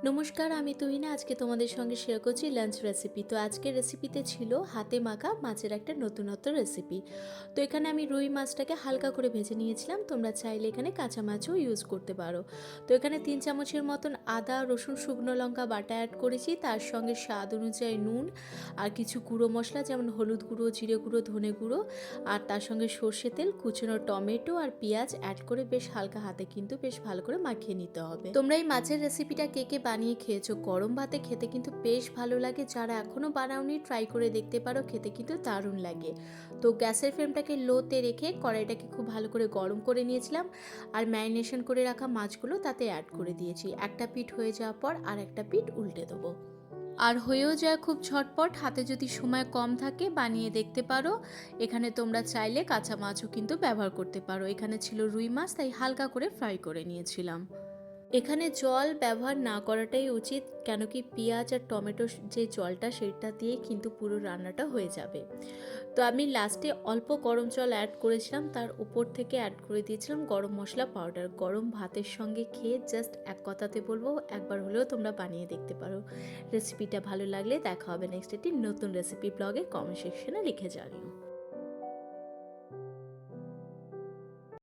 নমস্কার, আমি তুহিনা। আজকে তোমাদের সঙ্গে শেয়ার করছি লাঞ্চ রেসিপি। তো আজকের রেসিপিতে ছিল হাতে মাখা মাছের একটা নতুনত্ব রেসিপি। তো এখানে আমি রুই মাছটাকে হালকা করে ভেজে নিয়েছিলাম। তোমরা চাইলে এখানে কাঁচা মাছও ইউজ করতে পারো। তো এখানে 3 চামচের মতন আদা, রসুন, শুকনো লঙ্কা বাটা অ্যাড করেছি। তার সঙ্গে স্বাদ অনুযায়ী নুন আর কিছু গুঁড়ো মশলা যেমন হলুদ গুঁড়ো, জিরে গুঁড়ো, ধনে গুঁড়ো আর তার সঙ্গে সর্ষে তেল, কুচনো টমেটো আর পেঁয়াজ অ্যাড করে বেশ হালকা হাতে কিন্তু বেশ ভালো করে মাখিয়ে নিতে হবে। তোমরা এই মাছের রেসিপিটা কে কে বানিয়ে খেয়েছো? গরম ভাতে খেতে কিন্তু বেশ ভালো লাগে। যারা এখনও বানাওনি ট্রাই করে দেখতে পারো, খেতে কিন্তু দারুণ লাগে। তো গ্যাসের ফ্লেমটাকে লোতে রেখে কড়াইটাকে খুব ভালো করে গরম করে নিয়েছিলাম আর ম্যারিনেশন করে রাখা মাছগুলো তাতে অ্যাড করে দিয়েছি। একটা পিঠ হয়ে যাওয়ার পর আর একটা পিঠ উল্টে দেবো। আর হয়েও যায় খুব ঝটপট। হাতে যদি সময় কম থাকে বানিয়ে দেখতে পারো। এখানে তোমরা চাইলে কাঁচা মাছও কিন্তু ব্যবহার করতে পারো। এখানে ছিল রুই মাছ, তাই হালকা করে ফ্রাই করে নিয়েছিলাম। এখানে জল ব্যবহার না করাটাই উচিত, কেন কি পেঁয়াজ আর টমেটোর যে জলটা সেটা দিয়ে কিন্তু পুরো রান্নাটা হয়ে যাবে। তো আমি লাস্টে অল্প গরম জল অ্যাড করেছিলাম, তার উপর থেকে অ্যাড করে দিয়েছিলাম গরম মশলা পাউডার। গরম ভাতের সঙ্গে খেয়ে জাস্ট এক কথাতে বলবো, একবার হলেও তোমরা বানিয়ে দেখতে পারো। রেসিপিটা ভালো লাগলে দেখা হবে নেক্সট একটি নতুন রেসিপি ব্লগে, কমেন্ট সেকশনে লিখে জানিও।